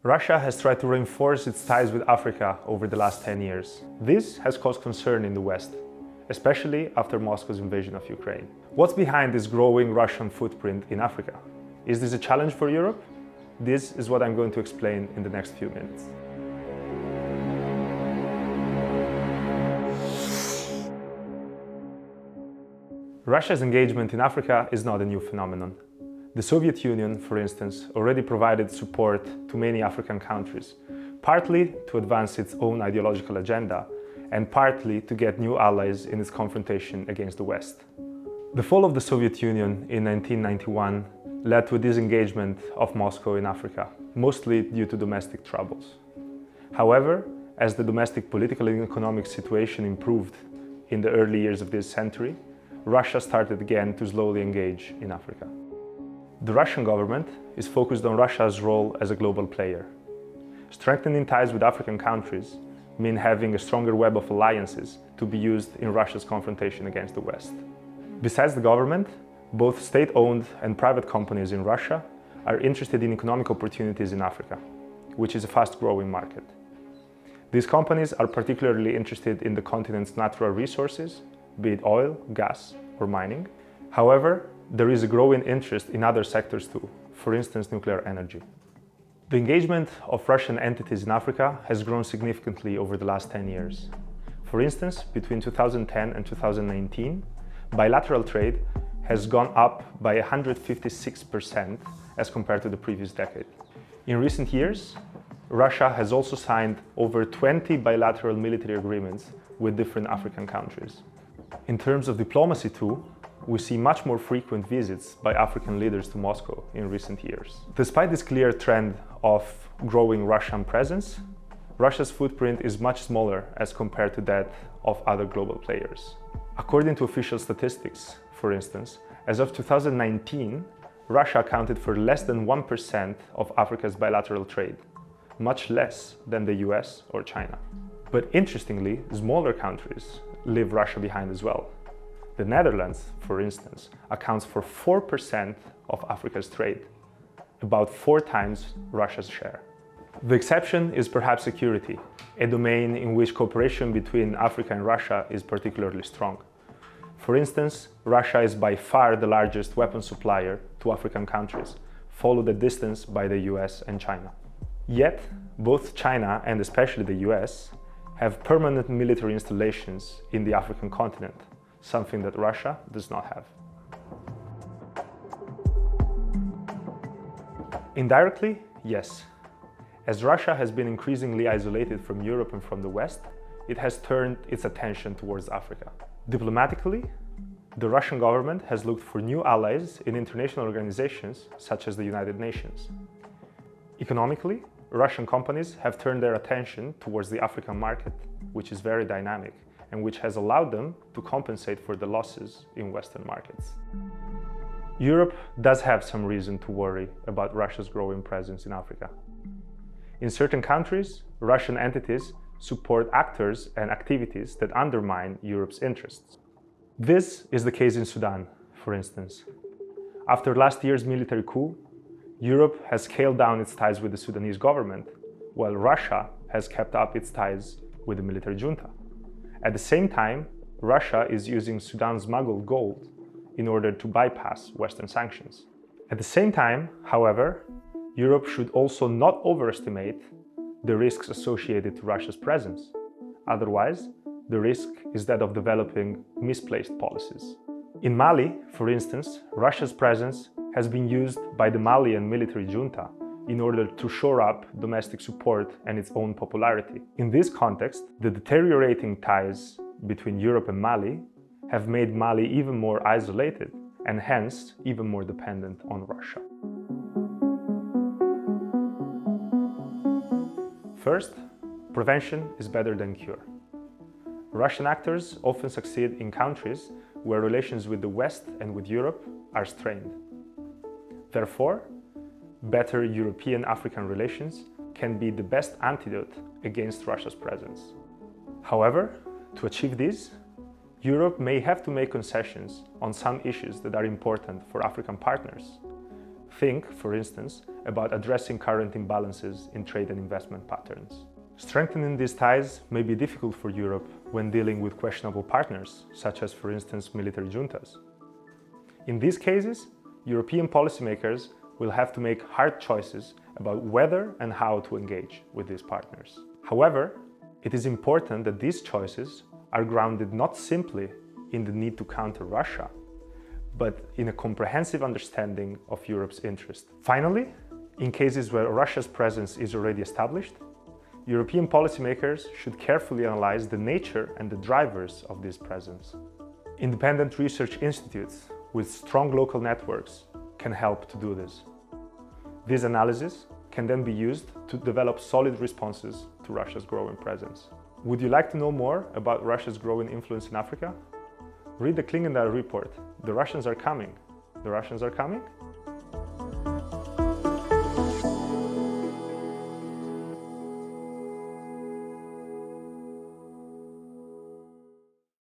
Russia has tried to reinforce its ties with Africa over the last 10 years. This has caused concern in the West, especially after Moscow's invasion of Ukraine. What's behind this growing Russian footprint in Africa? Is this a challenge for Europe? This is what I'm going to explain in the next few minutes. Russia's engagement in Africa is not a new phenomenon. The Soviet Union, for instance, already provided support to many African countries, partly to advance its own ideological agenda and partly to get new allies in its confrontation against the West. The fall of the Soviet Union in 1991 led to a disengagement of Moscow in Africa, mostly due to domestic troubles. However, as the domestic political and economic situation improved in the early years of this century, Russia started again to slowly engage in Africa. The Russian government is focused on Russia's role as a global player. Strengthening ties with African countries mean having a stronger web of alliances to be used in Russia's confrontation against the West. Besides the government, both state-owned and private companies in Russia are interested in economic opportunities in Africa, which is a fast-growing market. These companies are particularly interested in the continent's natural resources, be it oil, gas, or mining. However, there is a growing interest in other sectors too, for instance, nuclear energy. The engagement of Russian entities in Africa has grown significantly over the last 10 years. For instance, between 2010 and 2019, bilateral trade has gone up by 156% as compared to the previous decade. In recent years, Russia has also signed over 20 bilateral military agreements with different African countries. In terms of diplomacy too, we see much more frequent visits by African leaders to Moscow in recent years. Despite this clear trend of growing Russian presence, Russia's footprint is much smaller as compared to that of other global players. According to official statistics, for instance, as of 2019, Russia accounted for less than 1% of Africa's bilateral trade, much less than the US or China. But interestingly, smaller countries leave Russia behind as well. The Netherlands, for instance, accounts for 4% of Africa's trade, about 4 times Russia's share. The exception is perhaps security, a domain in which cooperation between Africa and Russia is particularly strong. For instance, Russia is by far the largest weapons supplier to African countries, followed at distance by the US and China. Yet, both China and especially the US have permanent military installations in the African continent, something that Russia does not have. Indirectly, yes. As Russia has been increasingly isolated from Europe and from the West, it has turned its attention towards Africa. Diplomatically, the Russian government has looked for new allies in international organizations such as the United Nations. Economically, Russian companies have turned their attention towards the African market, which is very dynamic and which has allowed them to compensate for the losses in Western markets. Europe does have some reason to worry about Russia's growing presence in Africa. In certain countries, Russian entities support actors and activities that undermine Europe's interests. This is the case in Sudan, for instance. After last year's military coup, Europe has scaled down its ties with the Sudanese government, while Russia has kept up its ties with the military junta. At the same time, Russia is using Sudan's smuggled gold in order to bypass Western sanctions. At the same time, however, Europe should also not overestimate the risks associated to Russia's presence. Otherwise, the risk is that of developing misplaced policies. In Mali, for instance, Russia's presence has been used by the Malian military junta in order to shore up domestic support and its own popularity. In this context, the deteriorating ties between Europe and Mali have made Mali even more isolated and hence even more dependent on Russia. First, prevention is better than cure. Russian actors often succeed in countries where relations with the West and with Europe are strained. Therefore, better European-African relations can be the best antidote against Russia's presence. However, to achieve this, Europe may have to make concessions on some issues that are important for African partners. Think, for instance, about addressing current imbalances in trade and investment patterns. Strengthening these ties may be difficult for Europe when dealing with questionable partners, such as, for instance, military juntas. In these cases, European policymakers will have to make hard choices about whether and how to engage with these partners. However, it is important that these choices are grounded not simply in the need to counter Russia, but in a comprehensive understanding of Europe's interest. Finally, in cases where Russia's presence is already established, European policymakers should carefully analyze the nature and the drivers of this presence. Independent research institutes with strong local networks can help to do this. This analysis can then be used to develop solid responses to Russia's growing presence. Would you like to know more about Russia's growing influence in Africa? Read the Clingendael report. The Russians are coming. The Russians are coming?